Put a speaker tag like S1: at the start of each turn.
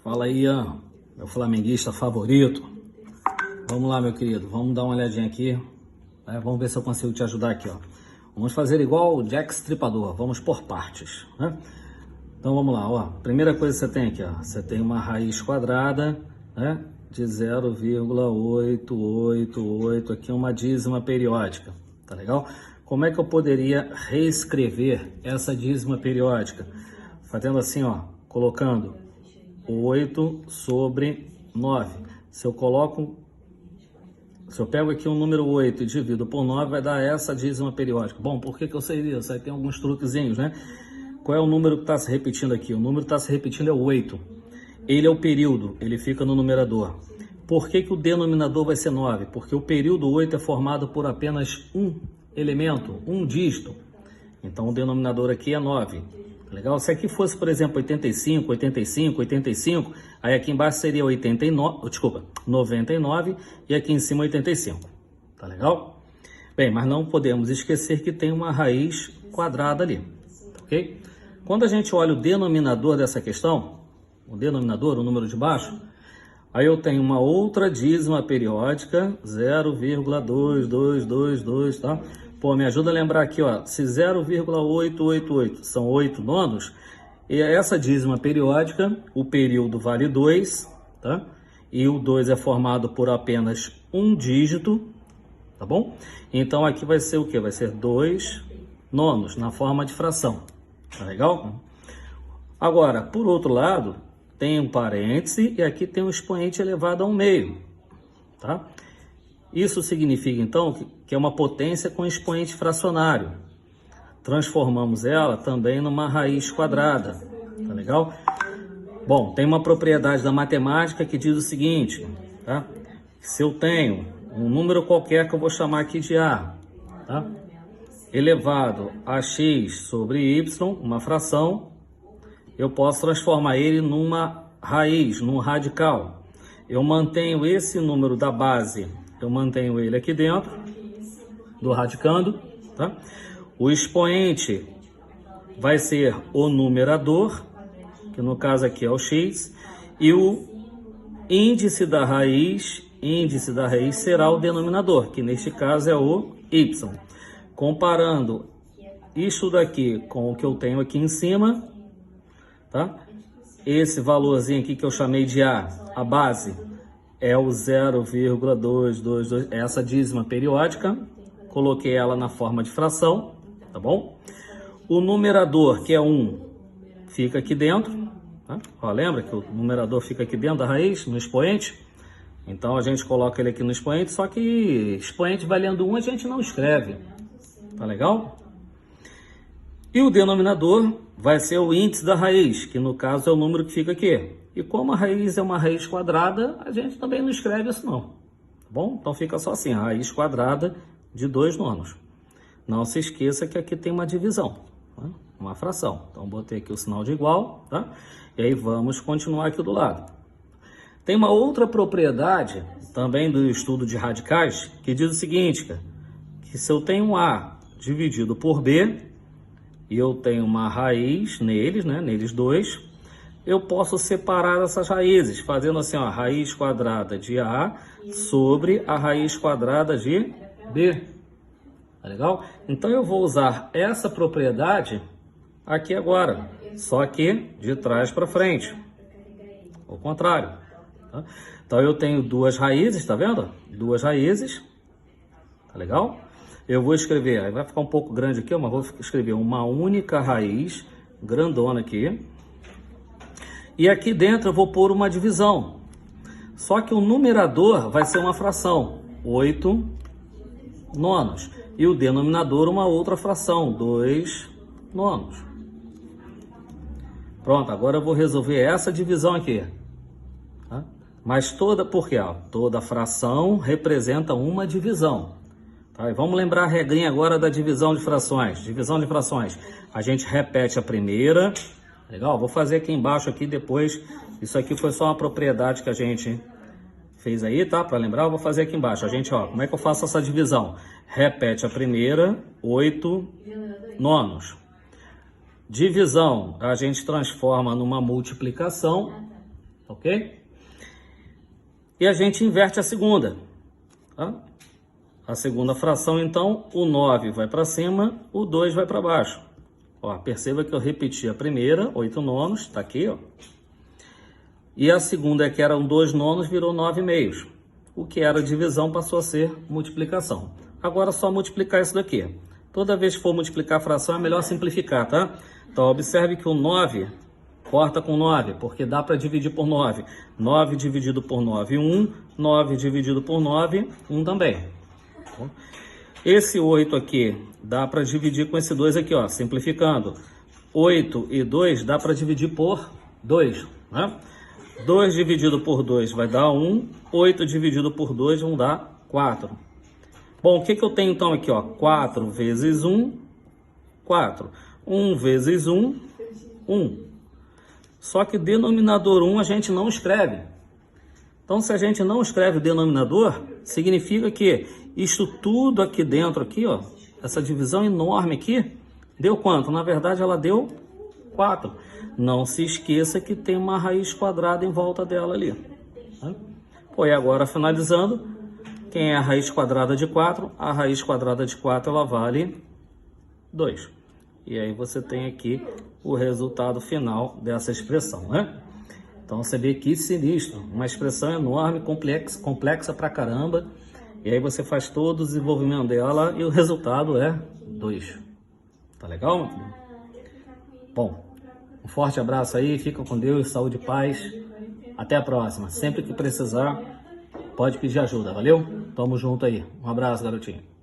S1: Fala aí, Ian, meu flamenguista favorito. Vamos lá, meu querido, vamos dar uma olhadinha aqui. Vamos ver se eu consigo te ajudar aqui, ó. Vamos fazer igual o Jack Stripador, vamos por partes, né? Então vamos lá, ó. Primeira coisa que você tem aqui, ó. Você tem uma raiz quadrada, né, de 0,888, aqui uma dízima periódica, tá legal? Como é que eu poderia reescrever essa dízima periódica? Fazendo assim, ó, colocando 8 sobre 9. Se eu pego aqui o número 8 e divido por 9, vai dar essa dízima periódica. Bom, por que eu sei disso? Aí tem alguns truquezinhos, né? Qual é o número que está se repetindo aqui? O número que está se repetindo é o 8. Ele é o período, ele fica no numerador. Por que o denominador vai ser 9? Porque o período 8 é formado por apenas um elemento, um dígito. Então o denominador aqui é 9. Legal? Se aqui fosse, por exemplo, 85, 85, 85, aí aqui embaixo seria 99 e aqui em cima 85. Tá legal? Bem, mas não podemos esquecer que tem uma raiz quadrada ali, ok? Quando a gente olha o denominador dessa questão, o denominador, o número de baixo, aí eu tenho uma outra dízima periódica, 0,2222, tá? Pô, me ajuda a lembrar aqui, ó, se 0,888 são 8 nonos, e essa dízima periódica, o período vale 2, tá? E o 2 é formado por apenas um dígito, tá bom? Então aqui vai ser o quê? Vai ser 2 nonos, na forma de fração, tá legal? Agora, por outro lado, tem um parêntese e aqui tem um expoente elevado a 1/2, tá? Isso significa, então, que é uma potência com expoente fracionário. Transformamos ela também numa raiz quadrada, tá legal? Bom, tem uma propriedade da matemática que diz o seguinte, tá? Se eu tenho um número qualquer que eu vou chamar aqui de A, tá? Elevado a x sobre y, uma fração, eu posso transformar ele numa raiz, num radical. Eu mantenho esse número da base, eu mantenho ele aqui dentro do radicando, tá? O expoente vai ser o numerador, que no caso aqui é o x, e o índice da raiz será o denominador, que neste caso é o y. Comparando isso daqui com o que eu tenho aqui em cima, tá? Esse valorzinho aqui que eu chamei de a base, é o 0,222, essa dízima periódica, coloquei ela na forma de fração, tá bom? O numerador, que é 1, fica aqui dentro, tá? Ó, lembra que o numerador fica aqui dentro da raiz, no expoente? Então a gente coloca ele aqui no expoente, só que expoente valendo 1 a gente não escreve, tá legal? E o denominador vai ser o índice da raiz, que no caso é o número que fica aqui. E como a raiz é uma raiz quadrada, a gente também não escreve isso não, tá bom? Então fica só assim, a raiz quadrada de 2 nonos. Não se esqueça que aqui tem uma divisão, tá? Uma fração. Então botei aqui o sinal de igual, tá? E aí vamos continuar aqui do lado. Tem uma outra propriedade, também do estudo de radicais, que diz o seguinte, que se eu tenho um A dividido por B, e eu tenho uma raiz neles, né, neles dois, eu posso separar essas raízes, fazendo assim, ó, raiz quadrada de A sobre a raiz quadrada de B. Tá legal? Então eu vou usar essa propriedade aqui agora, só que de trás para frente, ao contrário. Tá? Então eu tenho duas raízes, tá vendo? Duas raízes, tá legal? Eu vou escrever, aí vai ficar um pouco grande aqui, mas vou escrever uma única raiz, grandona aqui. E aqui dentro eu vou pôr uma divisão. Só que o numerador vai ser uma fração, 8 nonos. E o denominador uma outra fração, 2 nonos. Pronto, agora eu vou resolver essa divisão aqui. Tá? Mas porque toda fração representa uma divisão. Tá? E vamos lembrar a regrinha agora da divisão de frações. Divisão de frações. A gente repete a primeira. Legal? Vou fazer aqui embaixo aqui depois. Isso aqui foi só uma propriedade que a gente fez aí, tá? Para lembrar, eu vou fazer aqui embaixo. A gente, ó, como é que eu faço essa divisão? Repete a primeira, 8 nonos. Divisão, a gente transforma numa multiplicação. ok? E a gente inverte a segunda, tá? A segunda fração, então, o 9 vai para cima, o 2 vai para baixo. Ó, perceba que eu repeti a primeira, 8 nonos, tá aqui, ó. E a segunda, que eram 2 nonos, virou 9 meios. O que era divisão passou a ser multiplicação. Agora é só multiplicar isso daqui. Toda vez que for multiplicar a fração é melhor simplificar, tá? Então observe que o 9 corta com 9, porque dá para dividir por 9. 9 dividido por 9, 1. 9 dividido por 9, 1 também. Esse 8 aqui dá para dividir com esse 2 aqui, ó, simplificando. 8 e 2 dá para dividir por 2, né? 2 dividido por 2 vai dar 1. 8 dividido por 2 vão dar 4. Bom, o que eu tenho então aqui, ó? 4 vezes 1, 4. 1 vezes 1, 1. Só que denominador 1 a gente não escreve. Então, se a gente não escreve o denominador, significa que isto tudo aqui dentro, aqui, ó, essa divisão enorme aqui, deu quanto? Na verdade, ela deu 4. Não se esqueça que tem uma raiz quadrada em volta dela ali. Tá? Pô, e agora, finalizando, quem é a raiz quadrada de 4? A raiz quadrada de 4, ela vale 2. E aí você tem aqui o resultado final dessa expressão, né? Então você vê que sinistro, uma expressão enorme, complexa pra caramba. E aí você faz todo o desenvolvimento dela e o resultado é 2. Tá legal? Bom, um forte abraço aí, fica com Deus, saúde e paz. Até a próxima. Sempre que precisar, pode pedir ajuda, valeu? Tamo junto aí. Um abraço, garotinho.